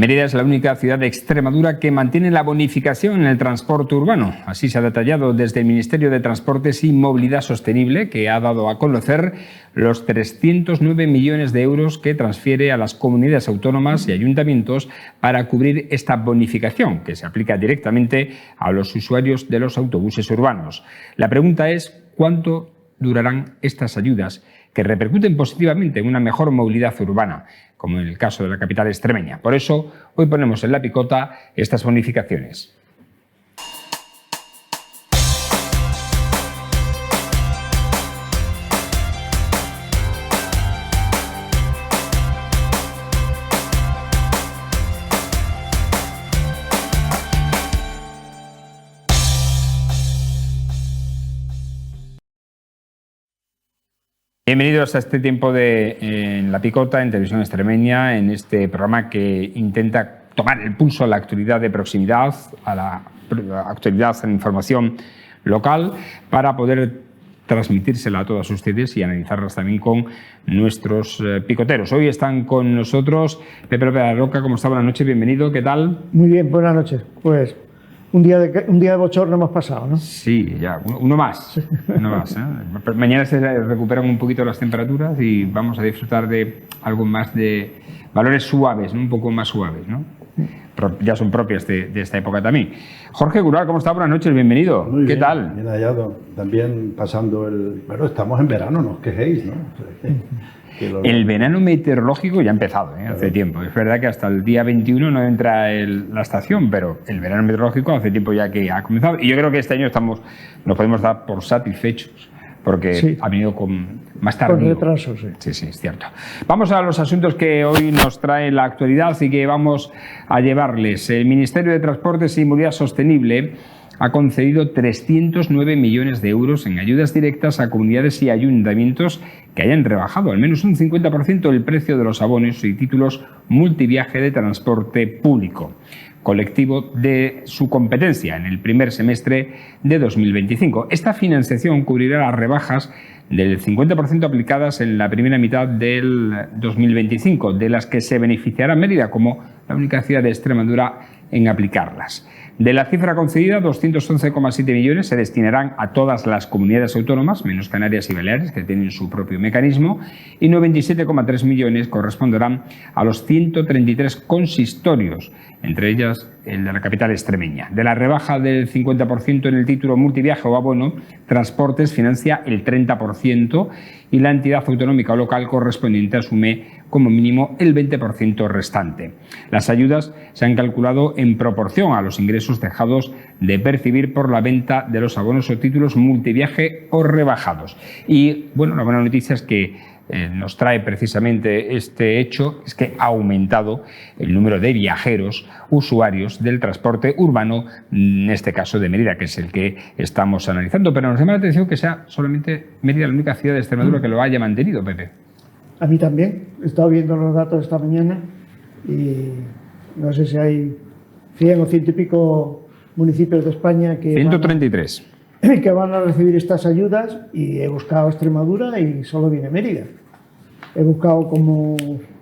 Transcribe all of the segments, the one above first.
Mérida es la única ciudad de Extremadura que mantiene la bonificación en el transporte urbano. Así se ha detallado desde el Ministerio de Transportes y Movilidad Sostenible, que ha dado a conocer los 309 millones de euros que transfiere a las comunidades autónomas y ayuntamientos para cubrir esta bonificación, que se aplica directamente a los usuarios de los autobuses urbanos. La pregunta es, ¿cuánto durarán estas ayudas que repercuten positivamente en una mejor movilidad urbana, como en el caso de la capital extremeña? Por eso, hoy ponemos en la picota estas bonificaciones. Bienvenidos a este tiempo en La Picota, en Televisión Extremeña, en este programa que intenta tomar el pulso a la actualidad de proximidad, a la actualidad en información local, para poder transmitírsela a todos ustedes y analizarlas también con nuestros picoteros. Hoy están con nosotros Pepe López de la Roca. ¿Cómo está? Buenas noches, bienvenido. ¿Qué tal? Muy bien, buenas noches. Pues un día de bochorno hemos pasado, ¿no? Sí, ya, uno más. Uno más, ¿eh? Mañana se recuperan un poquito las temperaturas y vamos a disfrutar de algo más de valores suaves, ¿no? Un poco más suaves, ¿no? Ya son propias de esta época también. Jorge Gural, ¿cómo está? Buenas noches, bienvenido. Muy ¿Qué bien, tal? Bien hallado. También pasando Bueno, estamos en verano, no os quejéis, ¿no? El verano meteorológico ya ha empezado, hace tiempo. Es verdad que hasta el día 21 no entra la estación, pero el verano meteorológico hace tiempo ya que ha comenzado. Y yo creo que este año nos podemos dar por satisfechos, porque sí, ha venido con más tardío. Con retraso, sí. Sí, sí, es cierto. Vamos a los asuntos que hoy nos trae la actualidad y que vamos a llevarles. El Ministerio de Transportes y Movilidad Sostenible ha concedido 309 millones de euros en ayudas directas a comunidades y ayuntamientos que hayan rebajado al menos un 50% el precio de los abonos y títulos multiviaje de transporte público, colectivo de su competencia en el primer semestre de 2025. Esta financiación cubrirá las rebajas del 50% aplicadas en la primera mitad del 2025, de las que se beneficiará Mérida como la única ciudad de Extremadura en aplicarlas. De la cifra concedida, 211,7 millones se destinarán a todas las comunidades autónomas, menos Canarias y Baleares, que tienen su propio mecanismo, y 97,3 millones corresponderán a los 133 consistorios, entre ellas el de la capital extremeña. De la rebaja del 50% en el título multiviaje o abono, Transportes financia el 30% y la entidad autonómica o local correspondiente asume como mínimo el 20% restante. Las ayudas se han calculado en proporción a los ingresos dejados de percibir por la venta de los abonos o títulos multiviaje o rebajados. Y bueno, la buena noticia es que nos trae precisamente este hecho, es que ha aumentado el número de viajeros, usuarios del transporte urbano, en este caso de Mérida, que es el que estamos analizando. Pero nos llama la atención que sea solamente Mérida la única ciudad de Extremadura que lo haya mantenido, Pepe. A mí también. He estado viendo los datos esta mañana y no sé si hay 100 o 100 y pico municipios de España que 133. Que van a recibir estas ayudas, y he buscado Extremadura y solo viene Mérida. He buscado cómo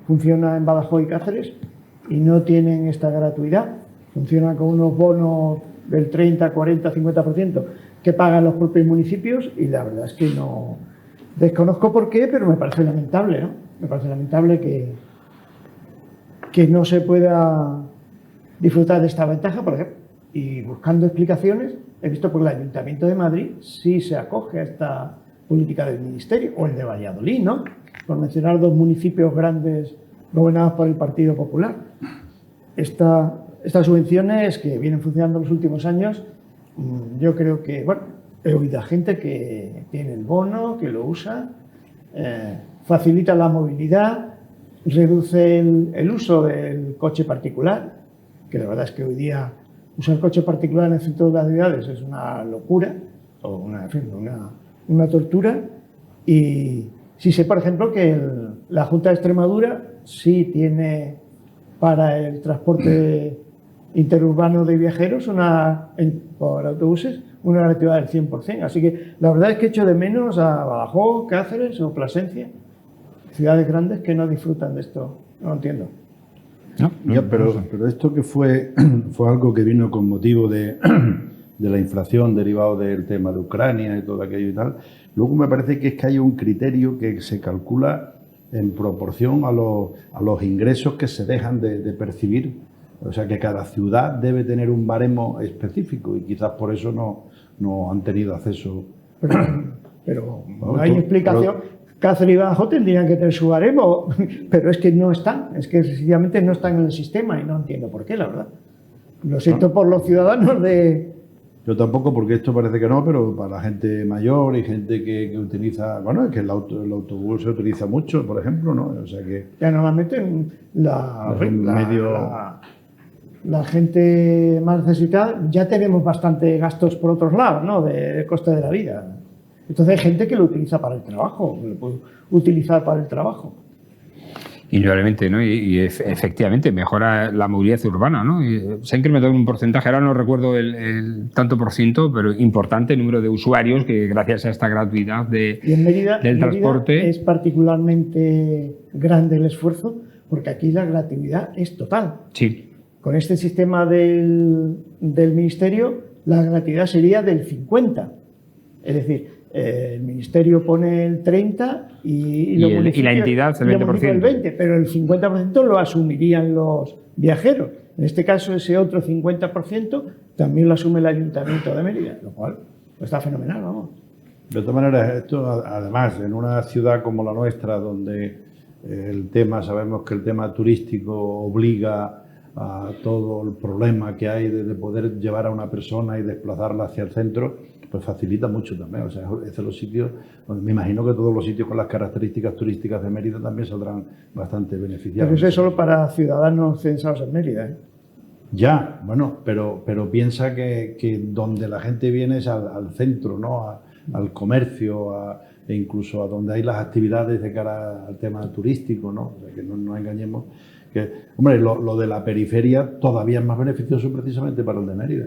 funciona en Badajoz y Cáceres y no tienen esta gratuidad. Funcionan con unos bonos del 30, 40, 50% que pagan los propios municipios, y la verdad es que no desconozco por qué, pero me parece lamentable, ¿no? Me parece lamentable que no se pueda disfrutar de esta ventaja, por ejemplo. Y buscando explicaciones, he visto que el Ayuntamiento de Madrid sí se acoge a esta política del Ministerio, o el de Valladolid, ¿no? Por mencionar dos municipios grandes gobernados por el Partido Popular. Estas subvenciones que vienen funcionando en los últimos años, yo creo que, bueno, he oído a gente que tiene el bono, que lo usa, facilita la movilidad, reduce el uso del coche particular, que la verdad es que hoy día usar coche particular en el centro de las ciudades es una locura, o una tortura. Y sí sé, por ejemplo, que la Junta de Extremadura sí tiene para el transporte interurbano de viajeros por autobuses una gratuidad del 100%. Así que la verdad es que echo de menos a Badajoz, Cáceres o Plasencia, ciudades grandes que no disfrutan de esto. No lo entiendo. Pero esto que fue algo que vino con motivo de la inflación derivado del tema de Ucrania y todo aquello y tal. Luego me parece que es que hay un criterio que se calcula en proporción a los ingresos que se dejan de percibir. O sea que cada ciudad debe tener un baremo específico y quizás por eso no han tenido acceso. Pero no hay explicación. Cáceres y Badajoz tendrían que tener su baremo, pero es que no están, es que sencillamente no están en el sistema y no entiendo por qué, la verdad. Lo siento por los ciudadanos de... Yo tampoco, porque esto parece que no, pero para la gente mayor y gente que utiliza... Bueno, es que el autobús se utiliza mucho, por ejemplo, ¿no? O sea que... Ya normalmente la gente más necesitada ya tenemos bastante gastos por otros lados, ¿no? De coste de la vida. Entonces hay gente que lo utiliza para el trabajo, lo puede utilizar para el trabajo. Indudablemente, ¿no? Y efectivamente mejora la movilidad urbana, ¿no? Y se ha incrementado un porcentaje, ahora no recuerdo el tanto por ciento, pero importante el número de usuarios que gracias a esta gratuidad del transporte... Es particularmente grande el esfuerzo porque aquí la gratuidad es total. Sí. Con este sistema del Ministerio la gratuidad sería del 50%. Es decir, el Ministerio pone el 30% y la entidad el 20%. El 20%, pero el 50% lo asumirían los viajeros. En este caso, ese otro 50% también lo asume el Ayuntamiento de Mérida, lo cual está fenomenal, vamos. De todas maneras, esto además, en una ciudad como la nuestra, donde sabemos que el tema turístico obliga a todo el problema que hay de poder llevar a una persona y desplazarla hacia el centro, pues facilita mucho también. O sea, es de los sitios, me imagino que todos los sitios con las características turísticas de Mérida también saldrán bastante beneficiados. Pero eso es solo para ciudadanos censados en Mérida, ¿eh? Ya, bueno, pero piensa que donde la gente viene es al centro, ¿no? Al comercio, e incluso a donde hay las actividades de cara al tema turístico, ¿no? O sea, que no engañemos. Que, hombre, lo de la periferia todavía es más beneficioso precisamente para el de Mérida.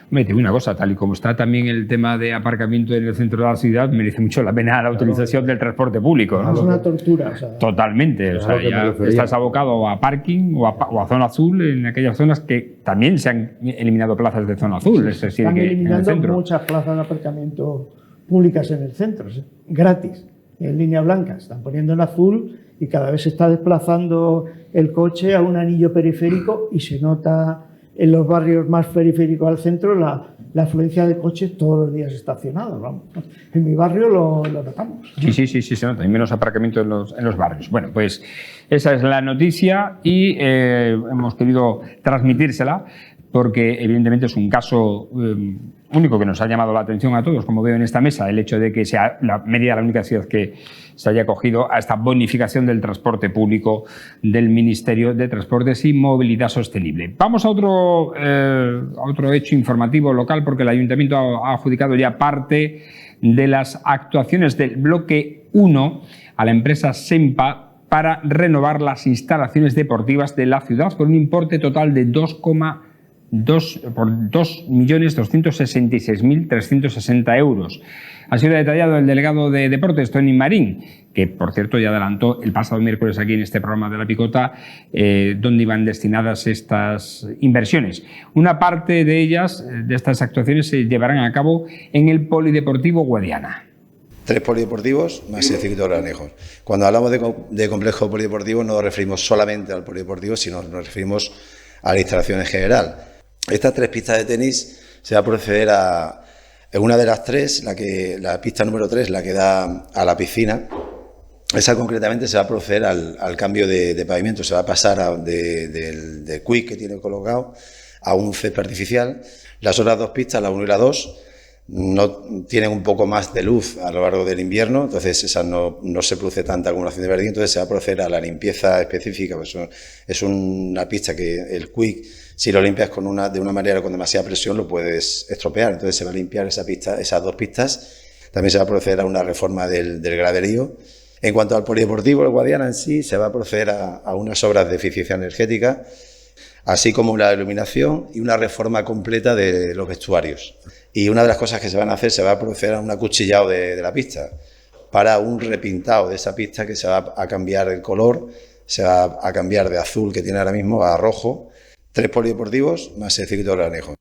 Hombre, te digo una cosa, tal y como está también el tema de aparcamiento en el centro de la ciudad, merece mucho la pena la utilización del transporte público, ¿no? Es una tortura. O sea, totalmente, o sea, ya estás abocado a parking o a zona azul en aquellas zonas que también se han eliminado plazas de zona azul. Es decir, están que eliminando en el centro muchas plazas de aparcamiento públicas en el centro, ¿sí? Gratis, en línea blanca, están poniendo en azul y cada vez se está desplazando el coche a un anillo periférico y se nota en los barrios más periféricos al centro la afluencia de coches todos los días estacionados. Vamos. En mi barrio lo notamos. Sí, se nota. Hay menos aparcamiento en los barrios. Bueno, pues esa es la noticia y hemos querido transmitírsela porque evidentemente es un caso único que nos ha llamado la atención a todos, como veo en esta mesa, el hecho de que sea Mérida la única ciudad que se haya acogido a esta bonificación del transporte público del Ministerio de Transportes y Movilidad Sostenible. Vamos a otro hecho informativo local, porque el Ayuntamiento ha adjudicado ya parte de las actuaciones del bloque 1 a la empresa SEMPA para renovar las instalaciones deportivas de la ciudad por un importe total de 2.266.360 euros. Ha sido detallado el delegado de Deportes, Tony Marín, que por cierto ya adelantó el pasado miércoles aquí en este programa de La Picota dónde iban destinadas estas inversiones. Una parte de ellas, de estas actuaciones, se llevarán a cabo en el Polideportivo Guadiana. 3 polideportivos más el circuito de Granejos. Cuando hablamos de complejo polideportivo no nos referimos solamente al polideportivo, sino nos referimos a la instalación en general. Estas 3 pistas de tenis se va a proceder en una de las 3, la pista número 3, la que da a la piscina. Esa concretamente se va a proceder al cambio de pavimento, se va a pasar del quick que tiene colocado a un césped artificial. Las otras 2 pistas, la 1 y la 2, no tienen un poco más de luz a lo largo del invierno, entonces esas no se produce tanta acumulación de vertido, entonces se va a proceder a la limpieza específica. Pues es una pista que el quick, si lo limpias de una manera con demasiada presión, lo puedes estropear, entonces se va a limpiar esas 2 pistas. También se va a proceder a una reforma del graderío. En cuanto al polideportivo, el Guadiana en sí, se va a proceder a unas obras de eficiencia energética, así como la iluminación y una reforma completa de los vestuarios. Y una de las cosas que se van a hacer, se va a proceder a un acuchillado de la pista, para un repintado de esa pista que se va a cambiar el color se va a cambiar de azul que tiene ahora mismo a rojo. 3 polideportivos más el circuito de Granejo.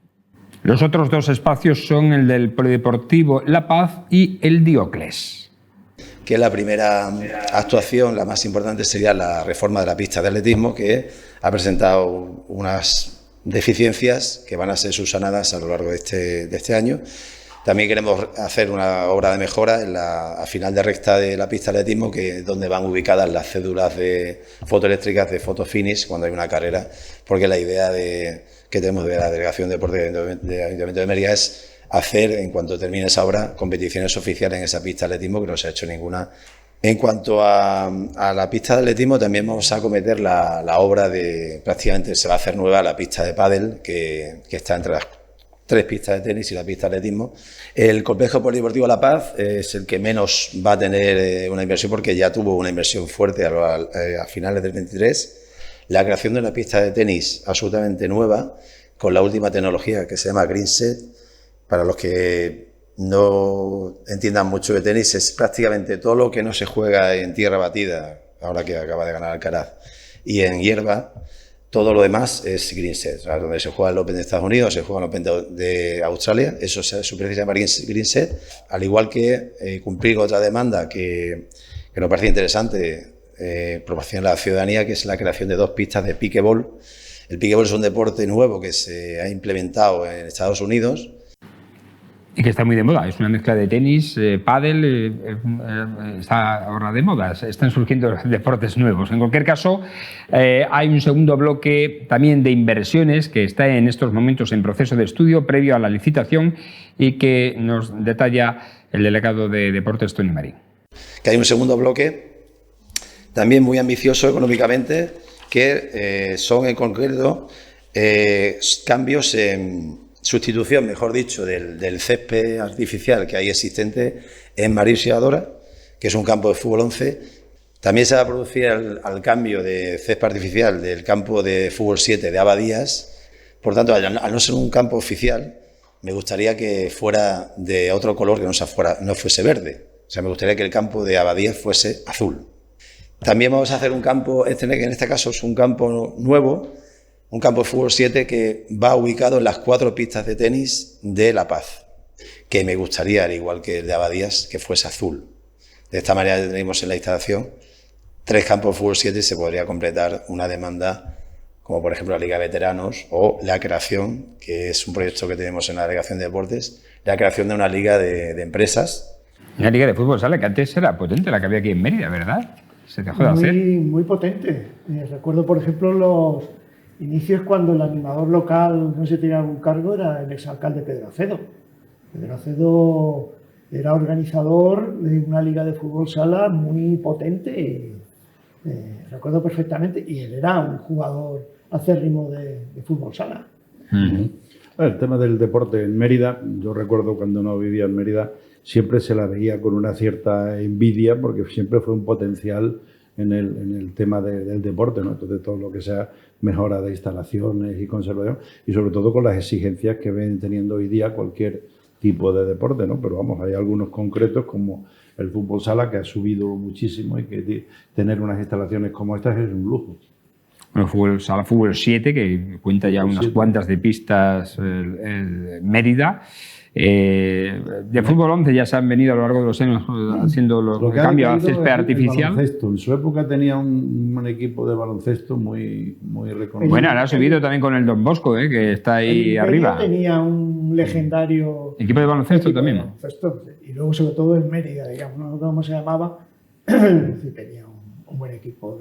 Los otros 2 espacios son el del Polideportivo La Paz y el Diocles. Que la primera actuación, la más importante, sería la reforma de la pista de atletismo, que ha presentado unas deficiencias que van a ser subsanadas a lo largo de este año. También queremos hacer una obra de mejora a final de recta de la pista de atletismo, que es donde van ubicadas las cédulas de fotoeléctricas de fotofinish cuando hay una carrera, porque la idea que tenemos de la Delegación de Deporte del Ayuntamiento de Mérida es hacer, en cuanto termine esa obra, competiciones oficiales en esa pista de atletismo, que no se ha hecho ninguna. En cuanto a la pista de atletismo, también vamos a acometer la obra prácticamente se va a hacer nueva la pista de pádel, que está entre las 3 pistas de tenis y la pista de atletismo. El complejo polideportivo La Paz es el que menos va a tener una inversión, porque ya tuvo una inversión fuerte a finales del 23. La creación de una pista de tenis absolutamente nueva, con la última tecnología que se llama Greenset. Para los que no entiendan mucho de tenis, es prácticamente todo lo que no se juega en tierra batida, ahora que acaba de ganar Alcaraz, y en hierba. Todo lo demás es Greenset, o sea, donde se juega el Open de Estados Unidos, se juega el Open de Australia, eso su superficie se llama Greenset, al igual que cumplir otra demanda que nos parece interesante, proporcionar a la ciudadanía, que es la creación de 2 pistas de pickleball. El pickleball es un deporte nuevo que se ha implementado en Estados Unidos. Y que está muy de moda, es una mezcla de tenis, pádel, está ahora de moda, están surgiendo deportes nuevos. En cualquier caso, hay un segundo bloque también de inversiones que está en estos momentos en proceso de estudio previo a la licitación y que nos detalla el delegado de Deportes, Toni Marín. Que hay un segundo bloque también muy ambicioso económicamente, que son en concreto cambios en sustitución, mejor dicho, del césped artificial que hay existente en Marín Seadora, que es un campo de fútbol 11. También se va a producir al cambio de césped artificial del campo de fútbol 7 de Abadías. Por tanto, al no ser un campo oficial, me gustaría que fuera de otro color, que no fuese verde. O sea, me gustaría que el campo de Abadías fuese azul. También vamos a hacer un campo, que en este caso es un campo nuevo, un campo de fútbol 7 que va ubicado en las 4 pistas de tenis de La Paz, que me gustaría, al igual que el de Abadías, que fuese azul. De esta manera tenemos en la instalación 3 campos de fútbol 7 y se podría completar una demanda, como por ejemplo la Liga de Veteranos o la creación, que es un proyecto que tenemos en la Delegación de Deportes, la creación de una liga de empresas. Una liga de fútbol sala que antes era potente, la que había aquí en Mérida, ¿verdad? Se dejó de hacer. Muy potente. Recuerdo, por ejemplo, los inicios cuando el animador local no se tenía algún cargo, era el exalcalde Pedro Acedo. Pedro Acedo era organizador de una liga de fútbol sala muy potente y recuerdo perfectamente, y él era un jugador acérrimo de fútbol sala. El tema del deporte en Mérida, yo recuerdo cuando no vivía en Mérida, siempre se la veía con una cierta envidia porque siempre fue un potencial en el tema del deporte, ¿no? Entonces todo lo que sea mejora de instalaciones y conservación, y sobre todo con las exigencias que ven teniendo hoy día cualquier tipo de deporte, ¿no? Pero vamos, hay algunos concretos como el fútbol sala, que ha subido muchísimo y que tener unas instalaciones como estas es un lujo. Bueno, fútbol 7, que cuenta ya unas cuantas de pistas Mérida. De fútbol 11 ya se han venido a lo largo de los años haciendo los cambios a césped artificial. En su época tenía un equipo de baloncesto muy reconocido. Bueno, ahora ha subido también con el Don Bosco, que está ahí arriba. Tenía un legendario equipo de baloncesto también. De baloncesto, y luego sobre todo en Mérida, digamos, no sé cómo se llamaba, tenía un buen equipo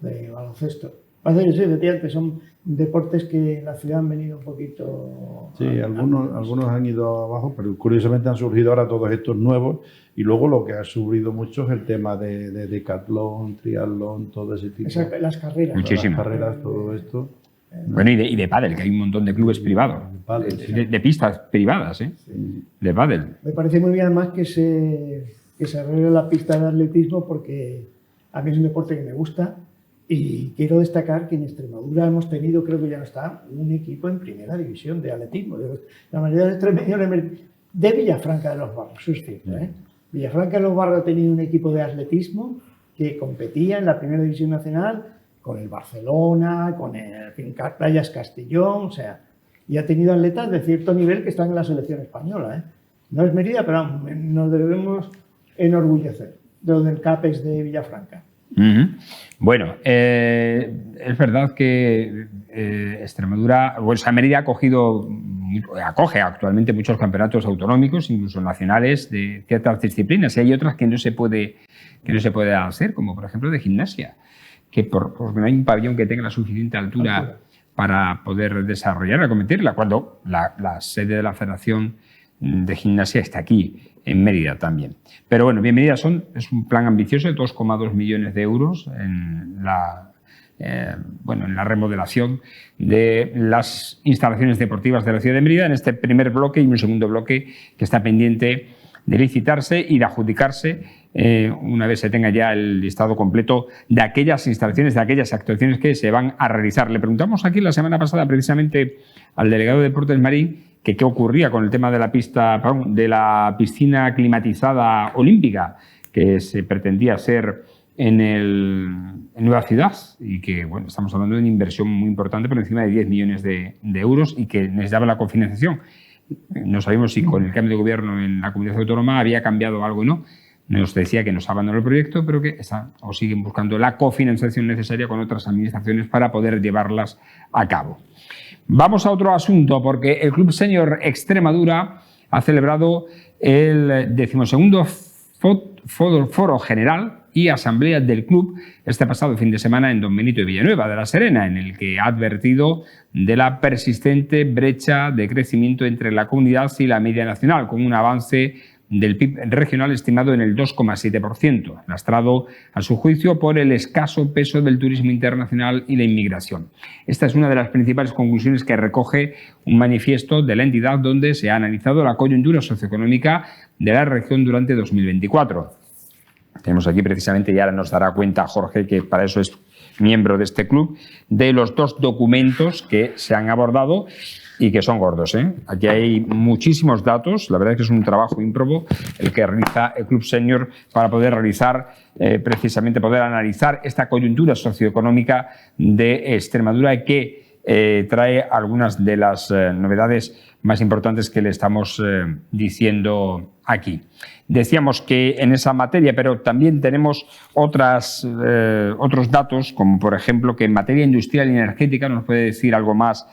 de baloncesto. Parece que sí, efectivamente, son deportes que en la ciudad han venido un poquito... Sí, algunos han ido abajo, pero curiosamente han surgido ahora todos estos nuevos, y luego lo que ha subido mucho es el tema de decatlón, triatlón, todo ese tipo. Las carreras. Muchísimo. Las carreras, todo esto. Bueno, y de pádel, que hay un montón de clubes privados, de pistas privadas, de pádel. Me parece muy bien además que se arregle la pista de atletismo, porque a mí es un deporte que me gusta. Y quiero destacar que en Extremadura hemos tenido, creo que ya no está, un equipo en primera división de atletismo. La mayoría de los 3 millones de Villafranca de los Barros, eso es cierto. Villafranca de los Barros ha tenido un equipo de atletismo que competía en la primera división nacional con el Barcelona, con el Playas Castellón, o sea, y ha tenido atletas de cierto nivel que están en la selección española, ¿eh? No es Mérida, pero nos debemos enorgullecer de lo del CAPEX de Villafranca. Bueno, es verdad que Extremadura, o sea, Mérida acoge actualmente muchos campeonatos autonómicos, incluso nacionales, de ciertas disciplinas, y hay otras que no se puede hacer, como por ejemplo de gimnasia, que porque no hay un pabellón que tenga la suficiente altura para poder desarrollarla, competirla, cuando la sede de la Federación de Gimnasia está aquí, en Mérida también. Pero bueno, Bienvenida es un plan ambicioso de 2,2 millones de euros en la remodelación de las instalaciones deportivas de la ciudad de Mérida, en este primer bloque y un segundo bloque que está pendiente de licitarse y de adjudicarse una vez se tenga ya el listado completo de aquellas instalaciones, de aquellas actuaciones que se van a realizar. Le preguntamos aquí la semana pasada precisamente al delegado de Deportes Marín que qué ocurría con el tema de la piscina climatizada olímpica que se pretendía hacer en Nueva Ciudad y que, bueno, estamos hablando de una inversión muy importante por encima de 10 millones de euros y que necesitaba la cofinanciación. No sabemos si con el cambio de gobierno en la comunidad autónoma había cambiado algo o no. Nos decía que nos abandonó el proyecto, pero que siguen buscando la cofinanciación necesaria con otras administraciones para poder llevarlas a cabo. Vamos a otro asunto, porque el Club Senior Extremadura ha celebrado el 12º Foro General y Asamblea del Club este pasado fin de semana en Don Benito y Villanueva de la Serena, en el que ha advertido de la persistente brecha de crecimiento entre la comunidad y la media nacional, con un avance del PIB regional estimado en el 2,7%, lastrado a su juicio por el escaso peso del turismo internacional y la inmigración. Esta es una de las principales conclusiones que recoge un manifiesto de la entidad donde se ha analizado la coyuntura socioeconómica de la región durante 2024. Tenemos aquí precisamente, y ahora nos dará cuenta Jorge, que para eso es miembro de este club, de los dos documentos que se han abordado y que son gordos, ¿eh? Aquí hay muchísimos datos, la verdad es que es un trabajo ímprobo el que realiza el Club Senior para poder realizar, precisamente poder analizar esta coyuntura socioeconómica de Extremadura que trae algunas de las novedades más importantes que le estamos diciendo aquí. Decíamos que en esa materia, pero también tenemos otros datos, como por ejemplo que en materia industrial y energética, nos puede decir algo más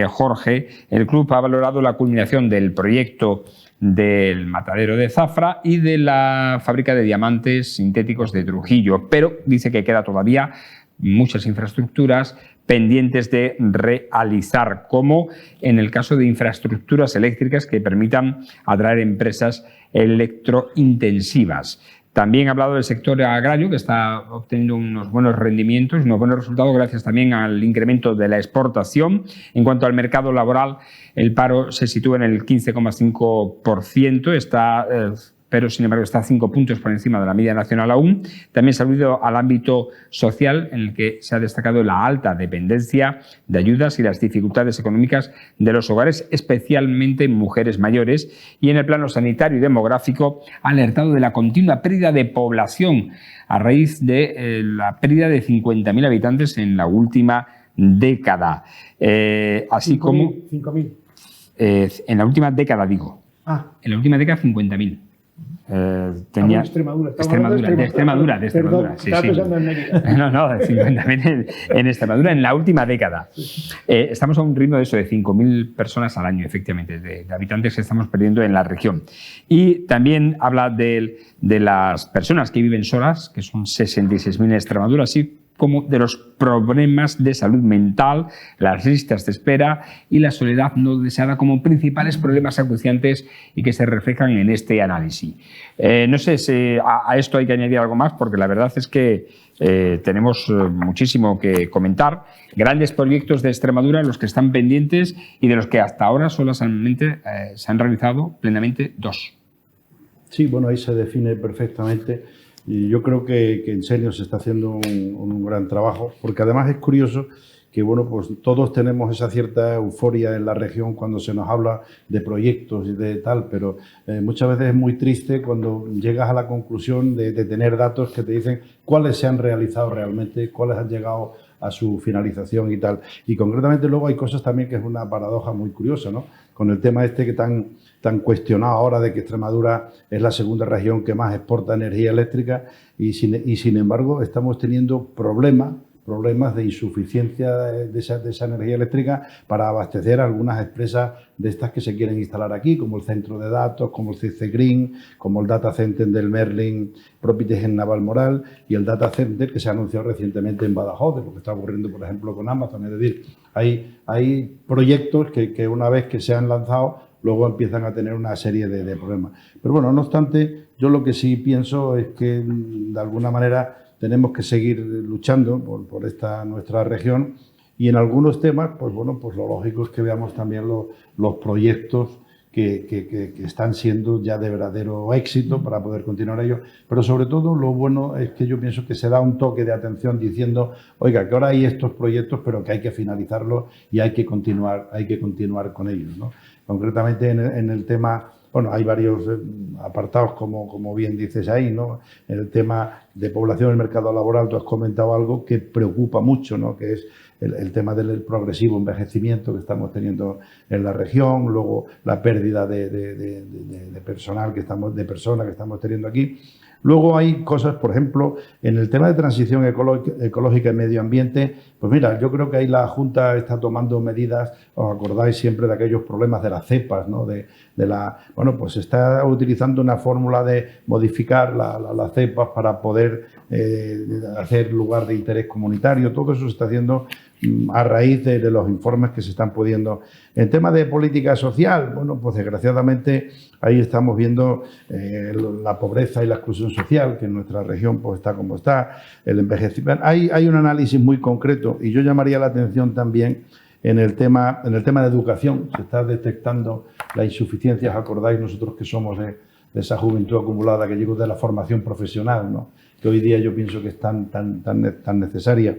Jorge. El club ha valorado la culminación del proyecto del matadero de Zafra y de la fábrica de diamantes sintéticos de Trujillo, pero dice que queda todavía muchas infraestructuras pendientes de realizar, como en el caso de infraestructuras eléctricas que permitan atraer empresas electrointensivas. También ha hablado del sector agrario, que está obteniendo unos buenos rendimientos, unos buenos resultados gracias también al incremento de la exportación. En cuanto al mercado laboral, el paro se sitúa en el 15,5%, pero sin embargo está 5 puntos por encima de la media nacional aún. También se ha aludido al ámbito social, en el que se ha destacado la alta dependencia de ayudas y las dificultades económicas de los hogares, especialmente mujeres mayores. Y en el plano sanitario y demográfico ha alertado de la continua pérdida de población a raíz de la pérdida de 50.000 habitantes en la última década. Así como... 5.000. En la última década, digo. En la última década, 50.000. Tenía Extremadura. De Extremadura. Perdón, Sí. Pensando en Mérida. No, de 50.000 en Extremadura en la última década. Estamos a un ritmo de eso, de 5.000 personas al año, efectivamente, de habitantes que estamos perdiendo en la región. Y también habla de las personas que viven solas, que son 66.000 en Extremadura, así como de los problemas de salud mental, las listas de espera y la soledad no deseada como principales problemas acuciantes y que se reflejan en este análisis. No sé si a esto hay que añadir algo más, porque la verdad es que tenemos muchísimo que comentar. Grandes proyectos de Extremadura, los que están pendientes y de los que hasta ahora solamente se han realizado plenamente 2. Sí, bueno, ahí se define perfectamente. Y yo creo que en serio se está haciendo un gran trabajo, porque además es curioso bueno, pues todos tenemos esa cierta euforia en la región cuando se nos habla de proyectos y de tal, pero muchas veces es muy triste cuando llegas a la conclusión de tener datos que te dicen cuáles se han realizado realmente, cuáles han llegado a su finalización y tal. Y concretamente luego hay cosas también que es una paradoja muy curiosa, ¿no? Con el tema este que tan cuestionado ahora de que Extremadura es la segunda región que más exporta energía eléctrica y sin embargo estamos teniendo problemas de insuficiencia de esa energía eléctrica para abastecer algunas empresas de estas que se quieren instalar aquí, como el centro de datos, como el CC Green, como el data center del Merlin Properties en Navalmoral y el data center que se ha anunciado recientemente en Badajoz, de lo que está ocurriendo, por ejemplo, con Amazon. Es decir, hay proyectos que una vez que se han lanzado, luego empiezan a tener una serie de problemas. Pero bueno, no obstante, yo lo que sí pienso es que de alguna manera tenemos que seguir luchando por esta nuestra región y en algunos temas, pues bueno, pues lo lógico es que veamos también los proyectos que están siendo ya de verdadero éxito para poder continuar ellos, pero sobre todo lo bueno es que yo pienso que se da un toque de atención diciendo, oiga, que ahora hay estos proyectos, pero que hay que finalizarlos y hay que continuar con ellos, ¿no? Concretamente en el tema, bueno, hay varios apartados, como bien dices ahí, ¿no? En el tema de población del mercado laboral, tú has comentado algo que preocupa mucho, ¿no? Que es el tema del progresivo envejecimiento que estamos teniendo en la región, luego la pérdida de personas que estamos teniendo aquí. Luego hay cosas, por ejemplo, en el tema de transición ecológica y medio ambiente, pues mira, yo creo que ahí la Junta está tomando medidas, os acordáis siempre de aquellos problemas de las cepas, ¿no? Bueno, pues está utilizando una fórmula de modificar las cepas para poder hacer lugar de interés comunitario. Todo eso se está haciendo a raíz de los informes que se están pudiendo. En tema de política social, bueno, pues desgraciadamente ahí estamos viendo la pobreza y la exclusión social, que en nuestra región pues está como está, el envejecimiento. Hay un análisis muy concreto y yo llamaría la atención también en el tema de educación. Se está detectando la insuficiencia, ¿os acordáis nosotros que somos de esa juventud acumulada que llegó de la formación profesional, ¿no? Que hoy día yo pienso que es tan necesaria.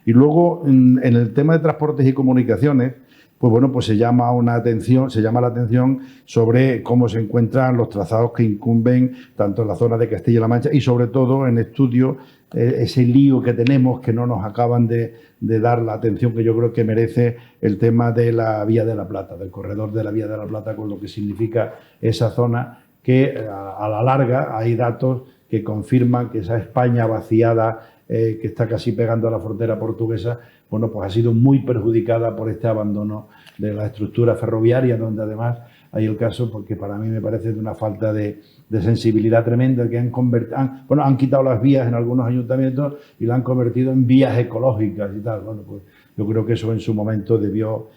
Y luego, en el tema de transportes y comunicaciones, pues bueno, pues se llama la atención sobre cómo se encuentran los trazados que incumben tanto en la zona de Castilla-La Mancha y sobre todo en estudio ese lío que tenemos que no nos acaban de dar la atención que yo creo que merece el tema de la Vía de la Plata, del corredor de la Vía de la Plata, con lo que significa esa zona que a la larga hay datos que confirman que esa España vaciada que está casi pegando a la frontera portuguesa, bueno, pues ha sido muy perjudicada por este abandono de la estructura ferroviaria, donde además hay el caso, porque para mí me parece de una falta de sensibilidad tremenda, que han quitado las vías en algunos ayuntamientos y la han convertido en vías ecológicas y tal. Bueno, pues yo creo que eso en su momento debió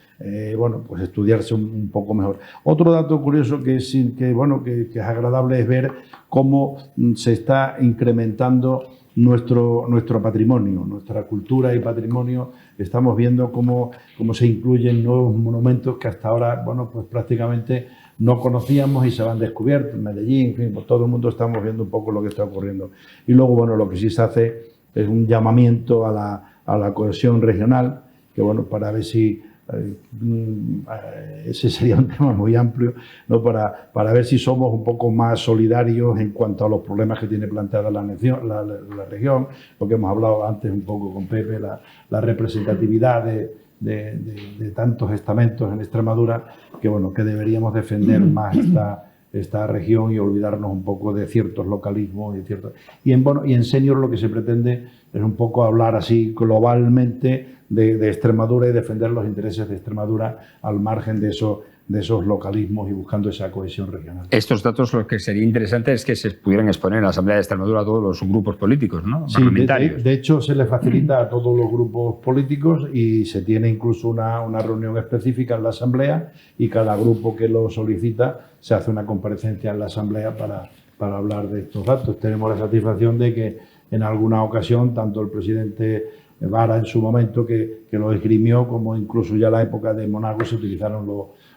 pues estudiarse un poco mejor. Otro dato curioso que es agradable es ver cómo se está incrementando nuestro patrimonio, nuestra cultura y patrimonio. Estamos viendo cómo se incluyen nuevos monumentos que hasta ahora, bueno, pues prácticamente no conocíamos y se van descubiertos. En Medellín, en fin, pues todo el mundo estamos viendo un poco lo que está ocurriendo. Y luego, bueno, lo que sí se hace es un llamamiento a la cohesión regional, que bueno, para ver si ese sería un tema muy amplio, ¿no? Para ver si somos un poco más solidarios en cuanto a los problemas que tiene planteada la región, lo que hemos hablado antes un poco con Pepe, la representatividad de tantos estamentos en Extremadura, que bueno, que deberíamos defender más esta región y olvidarnos un poco de ciertos localismos y en Senior lo que se pretende es un poco hablar así globalmente de Extremadura y defender los intereses de Extremadura al margen de esos localismos y buscando esa cohesión regional. Estos datos, lo que sería interesante es que se pudieran exponer en la Asamblea de Extremadura a todos los grupos políticos, ¿no? Sí, de hecho se le facilita a todos los grupos políticos y se tiene incluso una reunión específica en la Asamblea y cada grupo que lo solicita se hace una comparecencia en la Asamblea para hablar de estos datos. Tenemos la satisfacción de que en alguna ocasión tanto el presidente Vara en su momento que lo esgrimió, como incluso ya en la época de Monago se utilizaron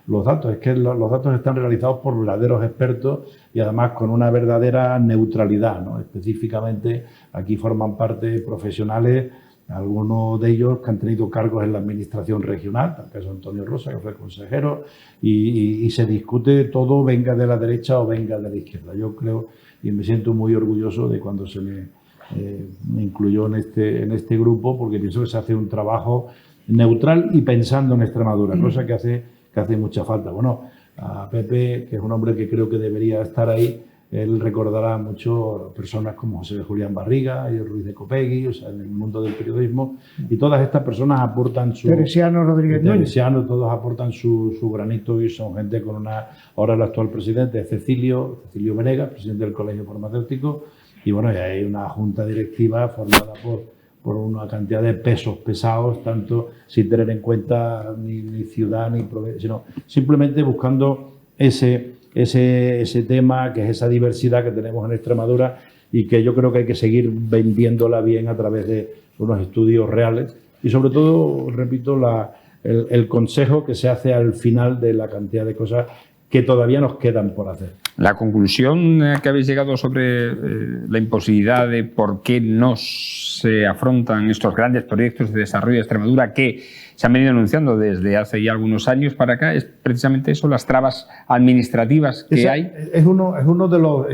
los datos. Es que los datos están realizados por verdaderos expertos y además con una verdadera neutralidad, ¿no? Específicamente aquí forman parte profesionales algunos de ellos que han tenido cargos en la administración regional, el caso de Antonio Rosa, que fue consejero, y se discute todo, venga de la derecha o venga de la izquierda. Yo creo y me siento muy orgulloso de cuando se me incluyó en este grupo, porque pienso que se hace un trabajo neutral y pensando en Extremadura, cosa que hace mucha falta. Bueno, a Pepe, que es un hombre que creo que debería estar ahí, él recordará mucho personas como José Julián Barriga y Ruiz de Copegui, o sea, en el mundo del periodismo, y todas estas personas aportan su... Teresiano Rodríguez Núñez. Todos aportan su granito y son gente con una... Ahora el actual presidente es Cecilio Venegas, presidente del Colegio Farmacéutico, y bueno, y hay una junta directiva formada por una cantidad de pesos pesados, tanto sin tener en cuenta ni ciudad ni provincia, sino simplemente buscando ese tema, que es esa diversidad que tenemos en Extremadura y que yo creo que hay que seguir vendiéndola bien a través de unos estudios reales y sobre todo, repito, el consejo que se hace al final de la cantidad de cosas que todavía nos quedan por hacer. La conclusión que habéis llegado sobre la imposibilidad de por qué no se afrontan estos grandes proyectos de desarrollo de Extremadura que se han venido anunciando desde hace ya algunos años para acá es precisamente eso, las trabas administrativas que hay. Es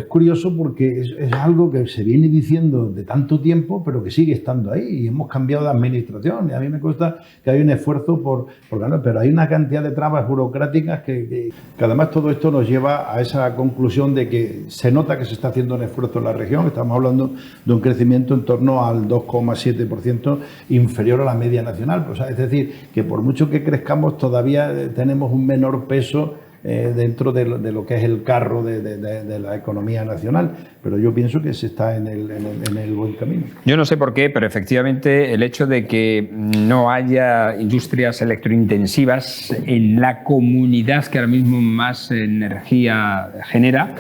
curioso porque es algo que se viene diciendo de tanto tiempo, pero que sigue estando ahí y hemos cambiado de administración y a mí me consta que hay un esfuerzo por ganar, pero hay una cantidad de trabas burocráticas que además todo esto nos lleva a esa conclusión de que se nota que se está haciendo un esfuerzo en la región. Estamos hablando de un crecimiento en torno al 2,7% inferior a la media nacional, pues, es decir, que por mucho que crezcamos todavía tenemos un menor peso dentro de lo que es el carro de la economía nacional, pero yo pienso que se está en el buen camino. Yo no sé por qué, pero efectivamente el hecho de que no haya industrias electrointensivas en la comunidad que ahora mismo más energía genera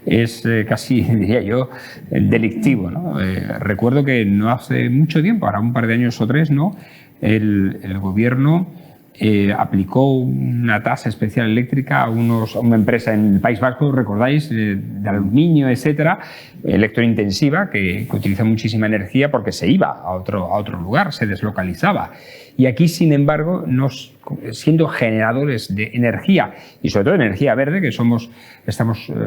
es casi, diría yo, delictivo, ¿no? Recuerdo que no hace mucho tiempo, ahora un par de años o tres, ¿no?, el gobierno aplicó una tasa especial eléctrica a una empresa en el País Vasco, recordáis, de aluminio, etcétera, electrointensiva, que utiliza muchísima energía porque se iba a otro lugar, se deslocalizaba. Y aquí, sin embargo, siendo generadores de energía, y sobre todo de energía verde, que estamos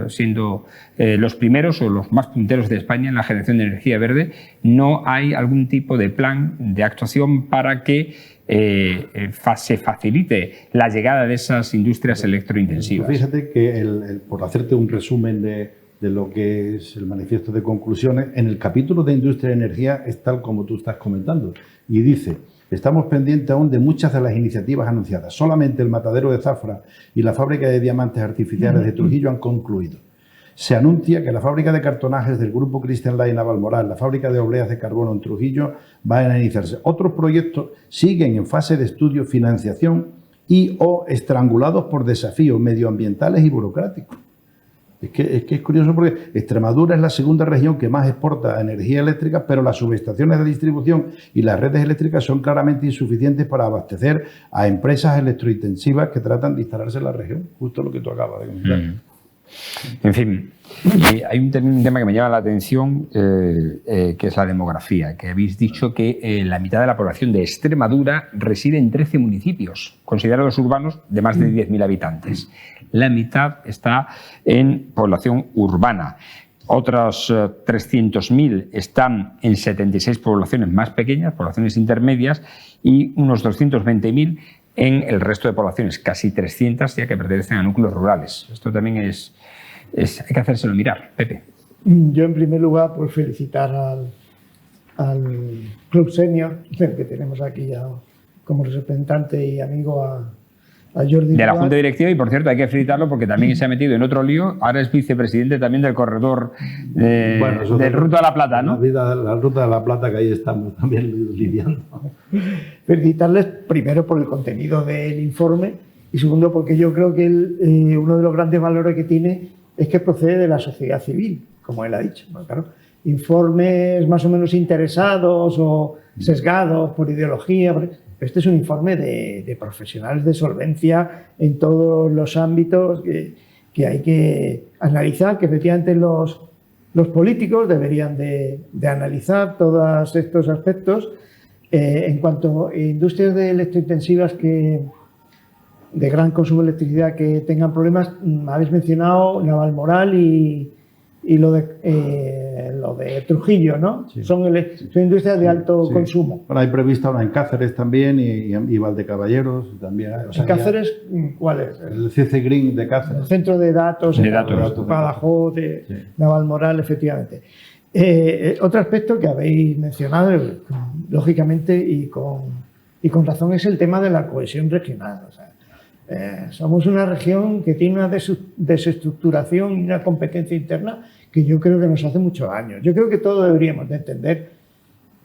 siendo los primeros o los más punteros de España en la generación de energía verde, no hay algún tipo de plan de actuación para que se facilite la llegada de esas industrias electrointensivas. Fíjate que, por hacerte un resumen de lo que es el manifiesto de conclusiones, en el capítulo de Industria y Energía es tal como tú estás comentando, y dice: estamos pendientes aún de muchas de las iniciativas anunciadas. Solamente el matadero de Zafra y la fábrica de diamantes artificiales de Trujillo han concluido. Se anuncia que la fábrica de cartonajes del grupo Christian Lay Navalmoral, la fábrica de obleas de carbono en Trujillo, van a iniciarse. Otros proyectos siguen en fase de estudio, financiación y o estrangulados por desafíos medioambientales y burocráticos. Es que es curioso porque Extremadura es la segunda región que más exporta energía eléctrica, pero las subestaciones de distribución y las redes eléctricas son claramente insuficientes para abastecer a empresas electrointensivas que tratan de instalarse en la región. Justo lo que tú acabas de comentar. En fin, hay un tema que me llama la atención, que es la demografía, que habéis dicho que la mitad de la población de Extremadura reside en 13 municipios, considerados urbanos, de más de 10.000 habitantes. La mitad está en población urbana. Otros 300.000 están en 76 poblaciones más pequeñas, poblaciones intermedias, y unos 220.000 en el resto de poblaciones, casi 300 ya que pertenecen a núcleos rurales. Esto también hay que hacérselo mirar. Pepe. Yo, en primer lugar, pues felicitar al Club Senior, que tenemos aquí ya como representante y amigo a Jordi de la Junta Directiva, y por cierto hay que felicitarlo porque también se ha metido en otro lío, ahora es vicepresidente también del corredor de Ruta de la Plata, ¿no? La Ruta de la Plata, que ahí estamos también lidiando. Felicitarles primero por el contenido del informe y segundo porque yo creo que uno de los grandes valores que tiene es que procede de la sociedad civil, como él ha dicho. Bueno, claro, informes más o menos interesados o sesgados por ideología. Este es un informe de profesionales de solvencia en todos los ámbitos que hay que analizar, que efectivamente los políticos deberían de analizar todos estos aspectos En cuanto a industrias de electrointensivas de gran consumo de electricidad que tengan problemas, habéis mencionado Navalmoral y lo de Trujillo, ¿no? Sí. Son industrias de alto consumo. Bueno, hay prevista una en Cáceres también y Valdecaballeros también. O sea, ¿En Cáceres cuál es? El CC Green de Cáceres. El centro de datos, Badajoz, Navalmoral, efectivamente. Otro aspecto que habéis mencionado, lógicamente y con razón, es el tema de la cohesión regional. O sea, somos una región que tiene una desestructuración y una competencia interna que yo creo que nos hace mucho daño. Yo creo que todos deberíamos de entender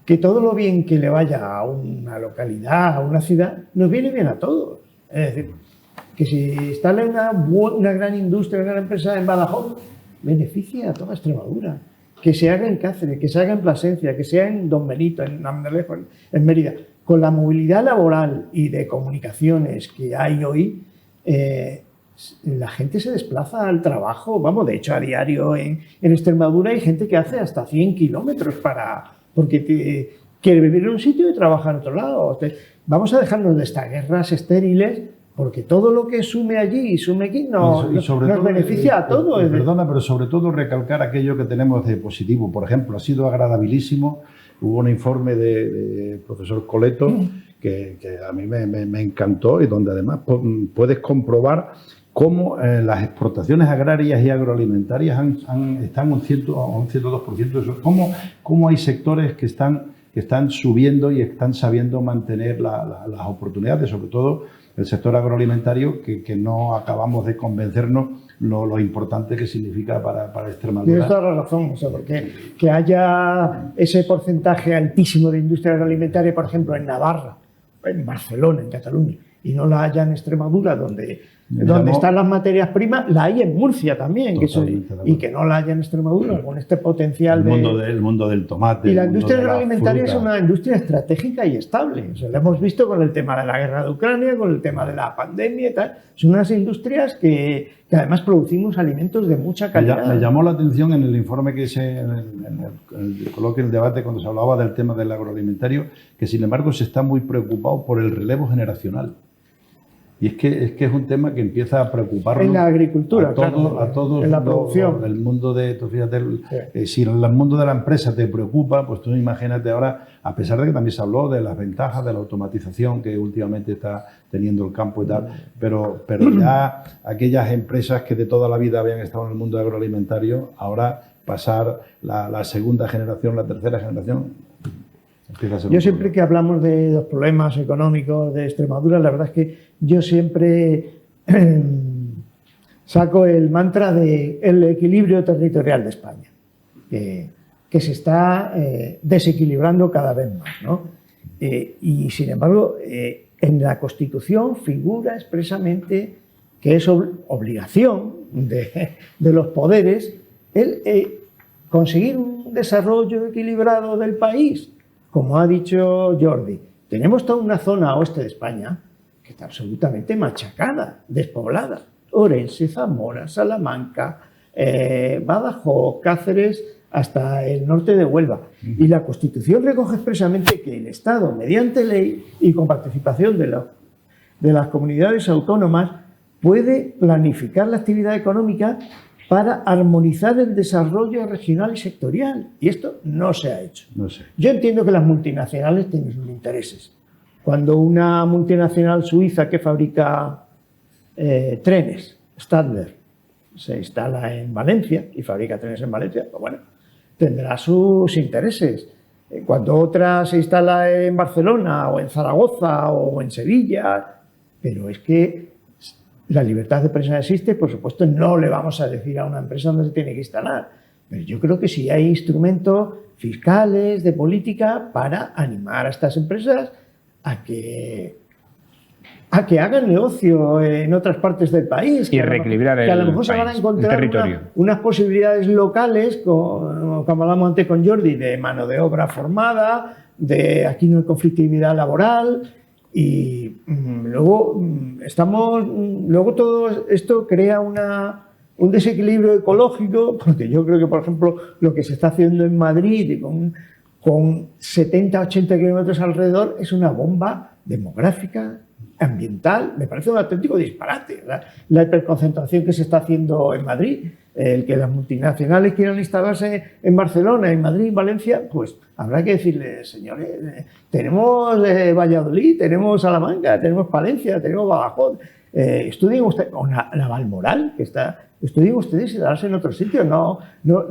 que todo lo bien que le vaya a una localidad, a una ciudad, nos viene bien a todos. Es decir, que si instala una gran industria, una gran empresa en Badajoz, beneficia a toda Extremadura. Que se haga en Cáceres, que se haga en Plasencia, que sea en Don Benito, en Andalejo, en Mérida. Con la movilidad laboral y de comunicaciones que hay hoy, la gente se desplaza al trabajo. Vamos, de hecho, a diario en Extremadura hay gente que hace hasta 100 kilómetros porque quiere vivir en un sitio y trabajar en otro lado. Vamos a dejarnos de estas guerras estériles, porque todo lo que sume allí y sume aquí nos beneficia a todos. Perdona, pero sobre todo recalcar aquello que tenemos de positivo. Por ejemplo, ha sido agradabilísimo. Hubo un informe de profesor Coleto que a mí me encantó y donde además puedes comprobar cómo las exportaciones agrarias y agroalimentarias están un 102%. Cómo hay sectores que están subiendo y están sabiendo mantener las oportunidades, sobre todo el sector agroalimentario, que no acabamos de convencernos lo importante que significa para Extremadura. Tienes toda la razón, o sea, porque que haya ese porcentaje altísimo de industria agroalimentaria, por ejemplo, en Navarra, en Barcelona, en Cataluña, y no la haya en Extremadura, donde están las materias primas, la hay en Murcia también, y que no la haya en Extremadura, con este potencial el mundo del tomate. Y la industria agroalimentaria es una industria estratégica y estable. O sea, lo hemos visto con el tema de la guerra de Ucrania, con el tema de la pandemia y tal. Son unas industrias que además producimos alimentos de mucha calidad. Me llamó la atención en el informe que hice, en el coloquio, en el debate, cuando se hablaba del tema del agroalimentario, que sin embargo se está muy preocupado por el relevo generacional. Y es que es un tema que empieza a preocuparnos en la agricultura, a todos en la producción. El mundo si el mundo de la empresa te preocupa, pues tú imagínate ahora, a pesar de que también se habló de las ventajas de la automatización que últimamente está teniendo el campo y tal, pero ya aquellas empresas que de toda la vida habían estado en el mundo agroalimentario, ahora pasar la segunda generación, la tercera generación. Yo siempre que hablamos de los problemas económicos de Extremadura, la verdad es que yo siempre saco el mantra del equilibrio territorial de España, que se está desequilibrando cada vez más, ¿no? Y sin embargo, en la Constitución figura expresamente que es obligación de los poderes conseguir un desarrollo equilibrado del país. Como ha dicho Jordi, tenemos toda una zona oeste de España que está absolutamente machacada, despoblada. Orense, Zamora, Salamanca, Badajoz, Cáceres, hasta el norte de Huelva. Y la Constitución recoge expresamente que el Estado, mediante ley y con participación de las comunidades autónomas, puede planificar la actividad económica para armonizar el desarrollo regional y sectorial. Y esto no se ha hecho. No sé. Yo entiendo que las multinacionales tienen sus intereses. Cuando una multinacional suiza que fabrica trenes, Stadler, se instala en Valencia y fabrica trenes en Valencia, pues bueno, tendrá sus intereses. Cuando otra se instala en Barcelona o en Zaragoza o en Sevilla, pero es que la libertad de empresa existe, por supuesto, no le vamos a decir a una empresa dónde se tiene que instalar. Pero yo creo que sí hay instrumentos fiscales, de política, para animar a estas empresas a que hagan negocio en otras partes del país. Y reequilibrar el país, que a lo mejor se van a encontrar unas posibilidades locales, como hablamos antes con Jordi, de mano de obra formada, aquí no hay conflictividad laboral. Y luego todo esto crea un desequilibrio ecológico, porque yo creo que, por ejemplo, lo que se está haciendo en Madrid con 70-80 kilómetros alrededor, es una bomba demográfica, ambiental. Me parece un auténtico disparate la hiperconcentración que se está haciendo en Madrid. El que las multinacionales quieran instalarse en Barcelona, en Madrid, en Valencia, pues habrá que decirles, señores, tenemos Valladolid, tenemos Salamanca, tenemos Palencia, tenemos Badajoz. Estudien ustedes, o Navalmoral, que está, estudien ustedes y darse en otro sitio, no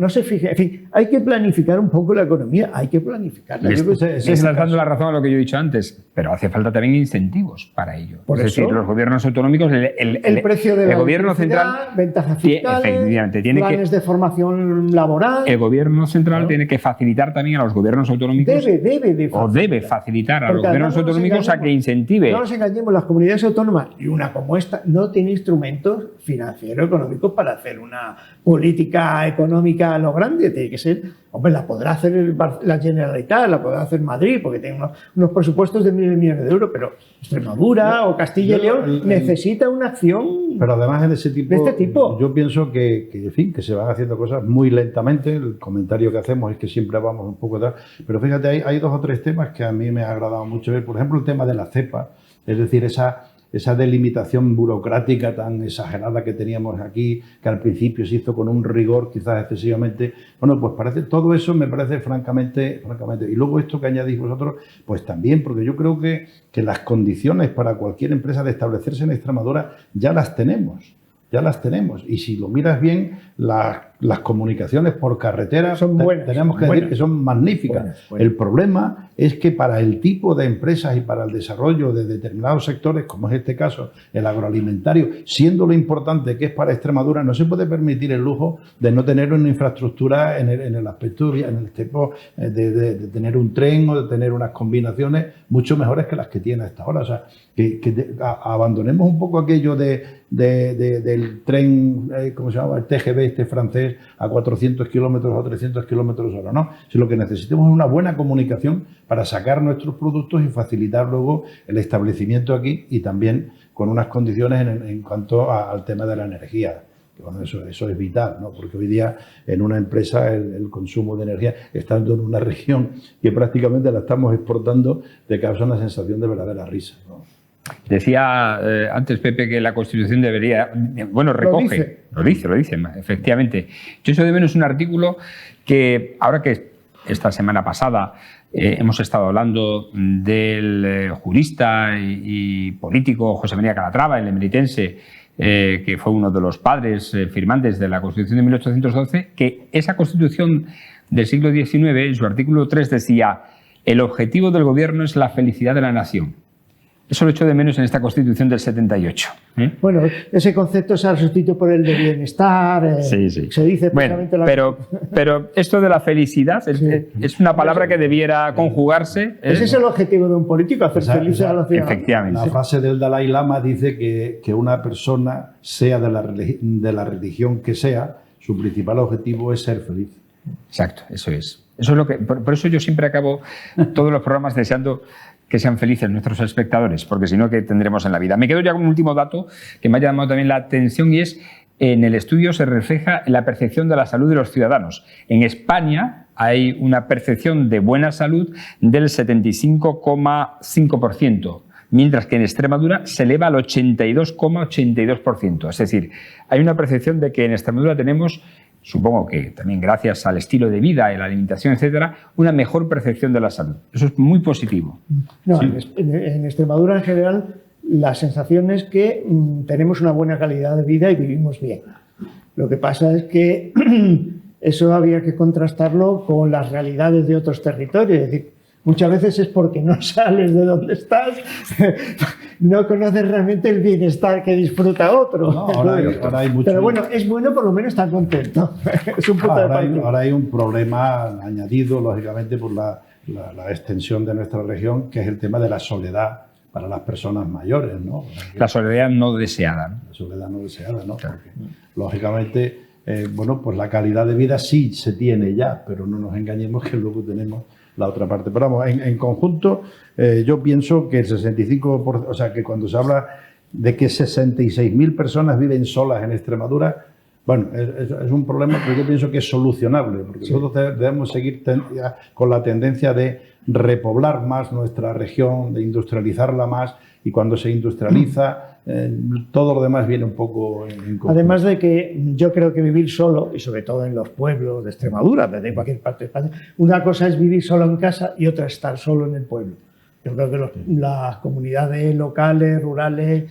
se fijen. En fin, hay que planificar un poco la economía, hay que planificarla. Le estás dando la razón a lo que yo he dicho antes, pero hace falta también incentivos para ello. Por es eso, decir, los gobiernos autonómicos, el precio de la gobierno central, ventajas fiscales, efectivamente, planes de formación laboral. El gobierno central tiene que facilitar también a los gobiernos autonómicos, debe facilitar a los gobiernos autonómicos a que incentive. No nos engañemos, las comunidades autónomas, y una como esta, no tiene instrumentos financieros, económicos para hacer una política económica a lo grande. Tiene que ser, hombre, la podrá hacer la Generalitat, la podrá hacer Madrid, porque tiene unos presupuestos de 1.000 millones de euros, pero Extremadura o Castilla y León necesita una acción. Pero además de este tipo, yo pienso en fin, que se van haciendo cosas muy lentamente. El comentario que hacemos es que siempre vamos un poco atrás. Pero fíjate, hay 2 o 3 temas que a mí me ha agradado mucho ver. Por ejemplo, el tema de la cepa, es decir, esa delimitación burocrática tan exagerada que teníamos aquí, que al principio se hizo con un rigor quizás excesivamente. Bueno, pues todo eso me parece francamente. Y luego esto que añadís vosotros, pues también, porque yo creo que las condiciones para cualquier empresa de establecerse en Extremadura ya las tenemos. Y si lo miras bien, las comunicaciones por carretera son buenas, tenemos que decir que son magníficas. Buenas. El problema es que para el tipo de empresas y para el desarrollo de determinados sectores, como es este caso, el agroalimentario, siendo lo importante que es para Extremadura, no se puede permitir el lujo de no tener una infraestructura en el aspecto, en el tipo de tener un tren o de tener unas combinaciones mucho mejores que las que tiene hasta ahora. O sea, abandonemos un poco aquello del tren, ¿cómo se llama? El TGV este francés a 400 kilómetros o 300 kilómetros hora, ¿no? Si lo que necesitamos es una buena comunicación para sacar nuestros productos y facilitar luego el establecimiento aquí, y también con unas condiciones en cuanto al tema de la energía. Bueno, eso es vital, ¿no? Porque hoy día en una empresa el consumo de energía, estando en una región que prácticamente la estamos exportando, te causa una sensación de verdadera risa, ¿no? Decía antes Pepe que la Constitución debería... Bueno, recoge... Lo dice, efectivamente. Yo echo de menos un artículo que, ahora que esta semana pasada hemos estado hablando del jurista y político José María Calatrava, el emeritense, que fue uno de los padres firmantes de la Constitución de 1812, que esa Constitución del siglo XIX, en su artículo 3, decía: el objetivo del gobierno es la felicidad de la nación. Eso lo echo de menos en esta Constitución del 78. Bueno, ese concepto se ha sustituido por el de bienestar. Sí. Se dice precisamente pero esto de la felicidad es una palabra que debiera conjugarse. Ese es el objetivo de un político, hacer feliz a la ciudadanía. Efectivamente. La frase del Dalai Lama dice que una persona, sea de la religión que sea, su principal objetivo es ser feliz. Exacto, eso es. Eso es lo que, por eso yo siempre acabo todos los programas deseando que sean felices nuestros espectadores, porque si no, ¿qué tendremos en la vida? Me quedo ya con un último dato que me ha llamado también la atención, y es: en el estudio se refleja la percepción de la salud de los ciudadanos. En España hay una percepción de buena salud del 75,5%, mientras que en Extremadura se eleva al 82,82%. Es decir, hay una percepción de que en Extremadura tenemos, supongo que también gracias al estilo de vida y la alimentación, etcétera, una mejor percepción de la salud. Eso es muy positivo. No, sí. En Extremadura, en general, la sensación es que tenemos una buena calidad de vida y vivimos bien. Lo que pasa es que eso habría que contrastarlo con las realidades de otros territorios. Es decir, muchas veces es porque no sales de donde estás, no conoces realmente el bienestar que disfruta otro. No, ahora hay mucho... Pero bueno, es bueno por lo menos estar contento. Es un punto de partida. Ahora hay un problema añadido, lógicamente, por la extensión de nuestra región, que es el tema de la soledad para las personas mayores, ¿no? La soledad no deseada, ¿no? La soledad no deseada, ¿no? Porque, lógicamente, bueno, pues la calidad de vida sí se tiene ya, pero no nos engañemos que luego tenemos la otra parte. Pero vamos, en conjunto, yo pienso que el 65%, o sea, que cuando se habla de que 66.000 personas viven solas en Extremadura, Bueno, es un problema que yo pienso que es solucionable, porque nosotros debemos seguir con la tendencia de repoblar más nuestra región, de industrializarla más, y cuando se industrializa, todo lo demás viene un poco en conjunto. Además de que yo creo que vivir solo, y sobre todo en los pueblos de Extremadura, de cualquier parte de España, una cosa es vivir solo en casa y otra estar solo en el pueblo. Yo creo que las comunidades locales, rurales,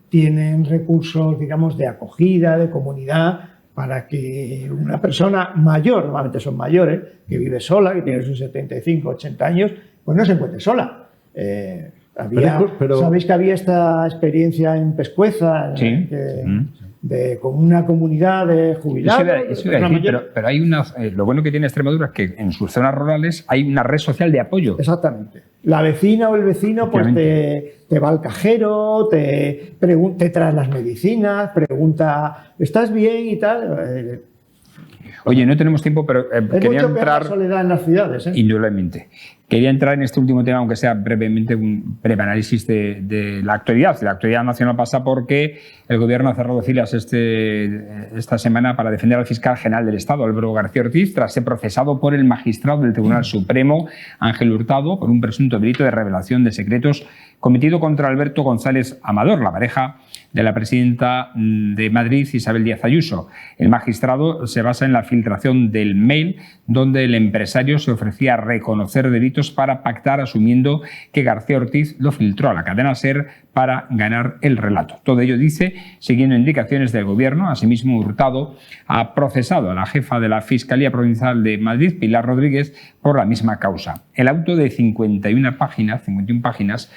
tienen recursos, digamos, de acogida, de comunidad, para que una persona mayor, normalmente son mayores, que vive sola, que tiene sus 75, 80 años, pues no se encuentre sola. Sabéis que había esta experiencia en Pescueza, sí, con una comunidad de jubilados. Eso iba a decir, pero hay lo bueno que tiene Extremadura es que en sus zonas rurales hay una red social de apoyo. Exactamente. La vecina o el vecino pues te va al cajero, te trae las medicinas, pregunta, ¿estás bien y tal? Oye, no tenemos tiempo, pero quería entrar... la soledad en las ciudades, indudablemente. Quería entrar en este último tema, aunque sea brevemente un breve análisis de la actualidad. La actualidad nacional pasa porque el Gobierno ha cerrado filas esta semana para defender al fiscal general del Estado, Álvaro García Ortiz, tras ser procesado por el magistrado del Tribunal Supremo, Ángel Hurtado, por un presunto delito de revelación de secretos cometido contra Alberto González Amador, la pareja de la presidenta de Madrid, Isabel Díaz Ayuso. El magistrado se basa en la filtración del mail donde el empresario se ofrecía a reconocer delitos para pactar, asumiendo que García Ortiz lo filtró a la cadena SER para ganar el relato. Todo ello, dice, siguiendo indicaciones del Gobierno. Asimismo, Hurtado ha procesado a la jefa de la Fiscalía Provincial de Madrid, Pilar Rodríguez, por la misma causa. El auto de 51 páginas,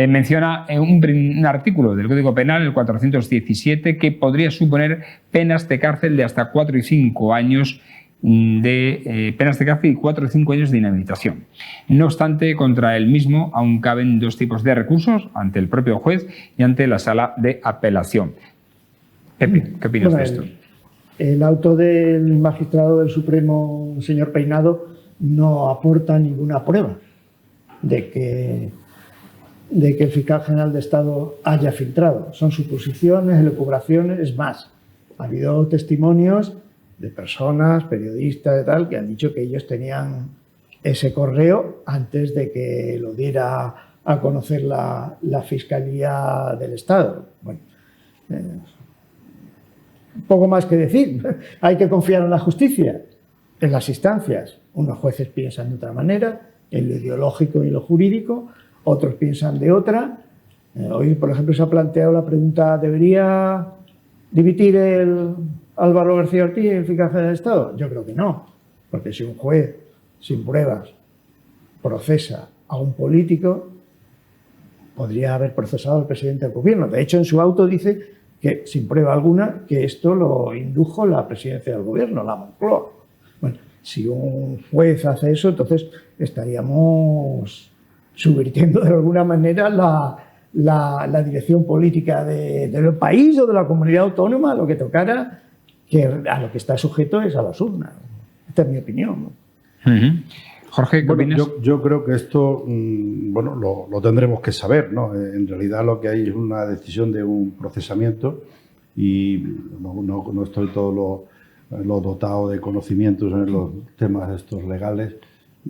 menciona un artículo del Código Penal, el 417, que podría suponer penas de cárcel de hasta 4 y 5 años penas de cárcel y 4 o 5 años de inhabilitación. No obstante, contra el mismo aún caben dos tipos de recursos, ante el propio juez y ante la sala de apelación. Pepe, ¿qué opinas de esto? El auto del magistrado del Supremo, señor Peinado, no aporta ninguna prueba de que el fiscal general de Estado haya filtrado. Son suposiciones, elucubraciones, es más, ha habido testimonios de personas, periodistas y tal, que han dicho que ellos tenían ese correo antes de que lo diera a conocer la Fiscalía del Estado. Bueno, poco más que decir. Hay que confiar en la justicia, en las instancias. Unos jueces piensan de otra manera, en lo ideológico y lo jurídico, otros piensan de otra. Hoy, por ejemplo, se ha planteado la pregunta, ¿debería dimitir el Álvaro García Ortiz, el fiscal general del Estado? Yo creo que no, porque si un juez, sin pruebas, procesa a un político, podría haber procesado al presidente del Gobierno. De hecho, en su auto dice que, sin prueba alguna, que esto lo indujo la presidencia del Gobierno, la Moncloa. Bueno, si un juez hace eso, entonces estaríamos subvirtiendo de alguna manera la dirección política del país o de la comunidad autónoma, lo que tocara, que a lo que está sujeto es a las urnas. Esta es mi opinión, ¿no? Jorge, ¿qué opinas? Yo creo que esto bueno, lo tendremos que saber, ¿no? En realidad lo que hay es una decisión de un procesamiento y no estoy todo lo dotado de conocimientos en los temas estos legales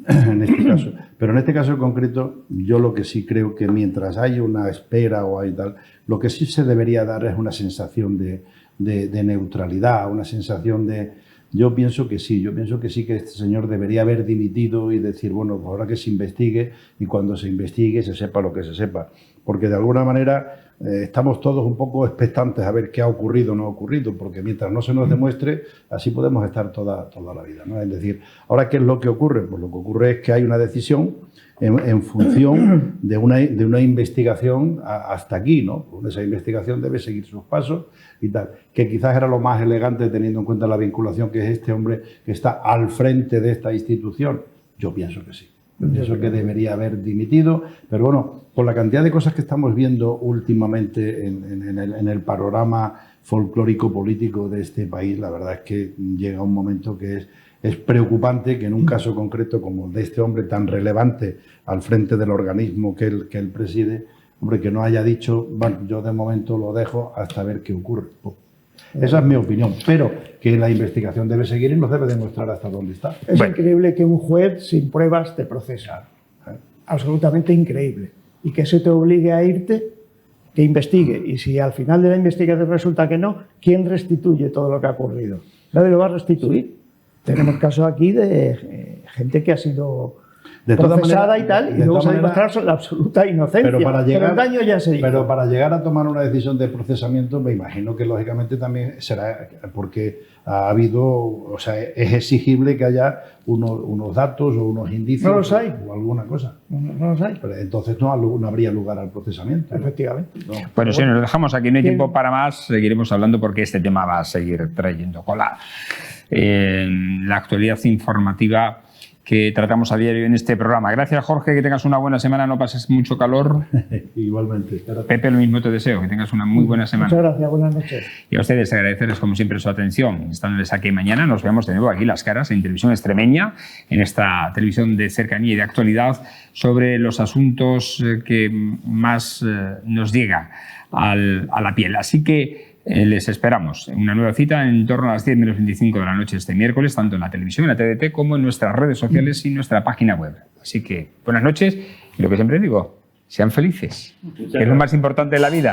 en este caso. Pero en este caso en concreto, yo lo que sí creo que mientras hay una espera o hay tal, lo que sí se debería dar es una sensación de neutralidad, una sensación de... Yo pienso que sí que este señor debería haber dimitido y decir, bueno, pues ahora que se investigue y cuando se investigue se sepa lo que se sepa. Porque de alguna manera estamos todos un poco expectantes a ver qué ha ocurrido o no ha ocurrido, porque mientras no se nos demuestre, así podemos estar toda la vida, ¿no? Es decir, ¿ahora qué es lo que ocurre? Pues lo que ocurre es que hay una decisión en función de una investigación hasta aquí, ¿no? Esa investigación debe seguir sus pasos y tal, que quizás era lo más elegante teniendo en cuenta la vinculación que es este hombre que está al frente de esta institución. Yo pienso que sí. Yo pienso que debería haber dimitido, pero bueno, con la cantidad de cosas que estamos viendo últimamente en el panorama folclórico político de este país, la verdad es que llega un momento que es preocupante que en un caso concreto como el de este hombre tan relevante al frente del organismo que él preside, hombre, que no haya dicho, bueno, yo de momento lo dejo hasta ver qué ocurre. Esa es mi opinión, pero que la investigación debe seguir y nos debe demostrar hasta dónde está. Es increíble que un juez sin pruebas te procesa. Absolutamente increíble. Y que se te obligue a irte, que investigue. Y si al final de la investigación resulta que no, ¿quién restituye todo lo que ha ocurrido? Nadie lo va a restituir. Tenemos casos aquí de gente que ha sido procesada y tal, y luego se ha demostrado la absoluta inocencia. Pero el daño ya se hizo. Pero para llegar a tomar una decisión de procesamiento, me imagino que lógicamente también será porque ha habido, o sea, es exigible que haya unos datos o unos indicios. No los hay. O alguna cosa. No los hay. Pero entonces no habría lugar al procesamiento. Efectivamente. No. Bueno, si nos dejamos aquí, no hay tiempo para más, seguiremos hablando porque este tema va a seguir trayendo cola. La actualidad informativa que tratamos a diario en este programa. Gracias, Jorge, que tengas una buena semana, no pases mucho calor. Igualmente. Pepe, lo mismo te deseo, que tengas una muy buena semana. Muchas gracias, buenas noches. Y a ustedes agradecerles como siempre su atención. Estándoles aquí mañana, nos vemos de nuevo aquí las caras en Televisión Extremeña, en esta televisión de cercanía y de actualidad, sobre los asuntos que más nos llega a la piel. Así que les esperamos en una nueva cita en torno a las 10:25 de la noche este miércoles, tanto en la televisión, en la TDT, como en nuestras redes sociales y nuestra página web. Así que buenas noches y lo que siempre digo, sean felices, que es lo más importante de la vida.